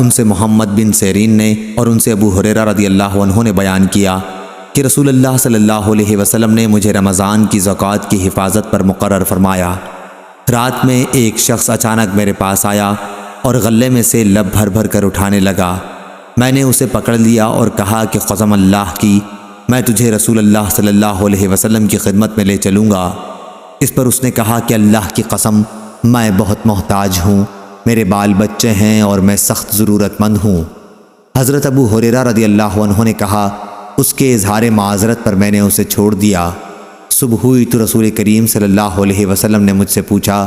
ان سے محمد بن سیرین نے اور ان سے ابو ہریرہ رضی اللہ عنہ نے بیان کیا کہ رسول اللہ صلی اللہ علیہ وسلم نے مجھے رمضان کی زکوٰۃ کی حفاظت پر مقرر فرمایا۔ رات میں ایک شخص اچانک میرے پاس آیا اور غلے میں سے لب بھر بھر کر اٹھانے لگا۔ میں نے اسے پکڑ لیا اور کہا کہ قسم اللہ کی، میں تجھے رسول اللہ صلی اللہ علیہ وسلم کی خدمت میں لے چلوں گا۔ اس پر اس نے کہا کہ اللہ کی قسم، میں بہت محتاج ہوں، میرے بال بچے ہیں اور میں سخت ضرورت مند ہوں۔ حضرت ابو ہریرہ رضی اللہ عنہ نے کہا، اس کے اظہار معذرت پر میں نے اسے چھوڑ دیا۔ صبح ہوئی تو رسول کریم صلی اللہ علیہ وسلم نے مجھ سے پوچھا،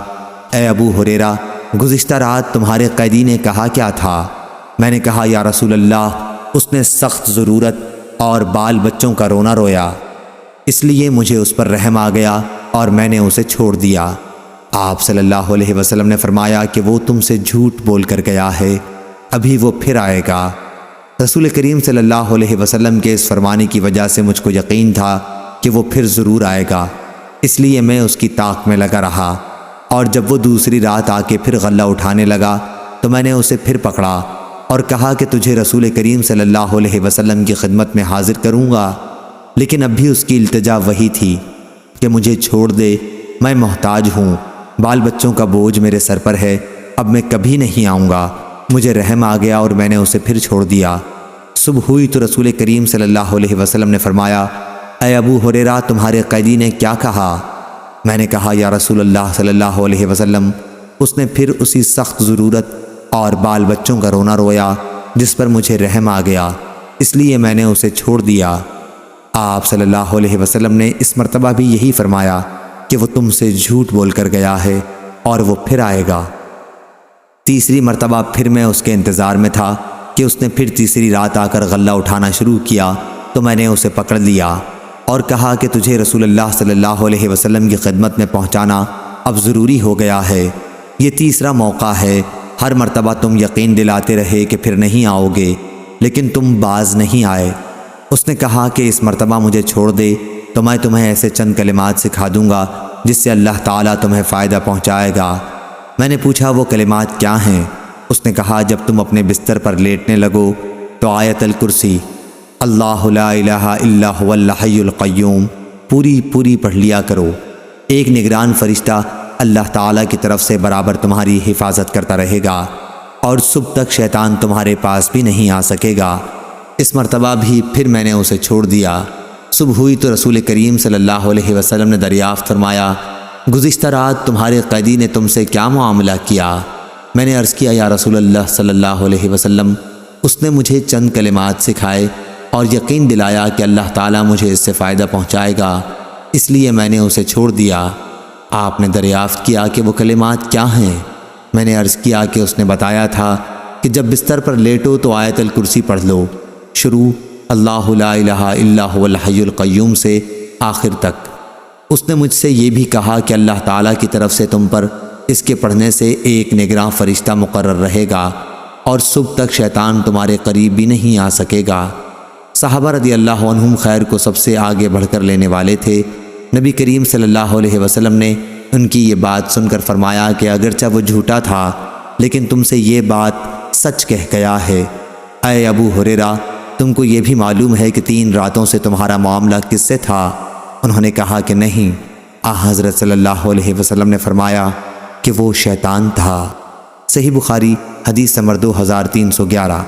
اے ابو ہریرہ، گزشتہ رات تمہارے قیدی نے کہا کیا تھا؟ میں نے کہا، یا رسول اللہ، اس نے سخت ضرورت اور بال بچوں کا رونا رویا، اس لیے مجھے اس پر رحم آ گیا اور میں نے اسے چھوڑ دیا۔ آپ صلی اللہ علیہ وسلم نے فرمایا کہ وہ تم سے جھوٹ بول کر گیا ہے، ابھی وہ پھر آئے گا۔ رسول کریم صلی اللہ علیہ وسلم کے اس فرمانے کی وجہ سے مجھ کو یقین تھا کہ وہ پھر ضرور آئے گا، اس لیے میں اس کی طاق میں لگا رہا، اور جب وہ دوسری رات آ کے پھر غلہ اٹھانے لگا تو میں نے اسے پھر پکڑا اور کہا کہ تجھے رسول کریم صلی اللہ علیہ وسلم کی خدمت میں حاضر کروں گا، لیکن اب بھی اس کی التجا وہی تھی کہ مجھے چھوڑ دے، میں محتاج ہوں، بال بچوں کا بوجھ میرے سر پر ہے، اب میں کبھی نہیں آؤں گا۔ مجھے رحم آ گیا اور میں نے اسے پھر چھوڑ دیا۔ صبح ہوئی تو رسول کریم صلی اللہ علیہ وسلم نے فرمایا، اے ابو ہریرہ، تمہارے قیدی نے کیا کہا؟ میں نے کہا، یا رسول اللہ صلی اللہ علیہ وسلم، اس نے پھر اسی سخت ضرورت اور بال بچوں کا رونا رویا جس پر مجھے رحم آ گیا، اس لیے میں نے اسے چھوڑ دیا۔ آپ صلی اللہ علیہ وسلم نے اس مرتبہ بھی یہی فرمایا کہ وہ تم سے جھوٹ بول کر گیا ہے اور وہ پھر آئے گا۔ تیسری مرتبہ پھر میں اس کے انتظار میں تھا کہ اس نے پھر تیسری رات آ کر غلہ اٹھانا شروع کیا تو میں نے اسے پکڑ لیا اور کہا کہ تجھے رسول اللہ صلی اللہ علیہ وسلم کی خدمت میں پہنچانا اب ضروری ہو گیا ہے، یہ تیسرا موقع ہے۔ ہر مرتبہ تم یقین دلاتے رہے کہ پھر نہیں آؤ گے، لیکن تم باز نہیں آئے۔ اس نے کہا کہ اس مرتبہ مجھے چھوڑ دے تو میں تمہیں ایسے چند کلمات سکھا دوں گا جس سے اللہ تعالیٰ تمہیں فائدہ پہنچائے گا۔ میں نے پوچھا، وہ کلمات کیا ہیں؟ اس نے کہا، جب تم اپنے بستر پر لیٹنے لگو تو آیت الکرسی، اللہ لا الہ الا هو الحی القیوم پوری پڑھ لیا کرو۔ ایک نگران فرشتہ اللہ تعالیٰ کی طرف سے برابر تمہاری حفاظت کرتا رہے گا اور صبح تک شیطان تمہارے پاس بھی نہیں آ سکے گا۔ اس مرتبہ بھی پھر میں نے اسے چھوڑ دیا۔ صبح ہوئی تو رسول کریم صلی اللہ علیہ وسلم نے دریافت فرمایا، گزشتہ رات تمہارے قیدی نے تم سے کیا معاملہ کیا؟ میں نے عرض کیا، یا رسول اللہ صلی اللہ علیہ وسلم، اس نے مجھے چند کلمات سکھائے اور یقین دلایا کہ اللہ تعالیٰ مجھے اس سے فائدہ پہنچائے گا، اس لیے میں نے اسے چھوڑ دیا۔ آپ نے دریافت کیا کہ وہ کلمات کیا ہیں؟ میں نے عرض کیا کہ اس نے بتایا تھا کہ جب بستر پر لیٹو تو آیت الکرسی پڑھ لو، شروع اللہ لا الہ الا هو الحی القیوم سے آخر تک۔ اس نے مجھ سے یہ بھی کہا کہ اللہ تعالیٰ کی طرف سے تم پر اس کے پڑھنے سے ایک نگراں فرشتہ مقرر رہے گا اور صبح تک شیطان تمہارے قریب بھی نہیں آ سکے گا۔ صحابہ رضی اللہ عنہم خیر کو سب سے آگے بڑھ کر لینے والے تھے۔ نبی کریم صلی اللہ علیہ وسلم نے ان کی یہ بات سن کر فرمایا کہ اگرچہ وہ جھوٹا تھا لیکن تم سے یہ بات سچ کہہ گیا ہے۔ اے ابو ہریرہ، تم کو یہ بھی معلوم ہے کہ 3 راتوں سے تمہارا معاملہ کس سے تھا؟ انہوں نے کہا کہ نہیں۔ حضرت صلی اللہ علیہ وسلم نے فرمایا کہ وہ شیطان تھا۔ صحیح بخاری حدیث نمبر 2311۔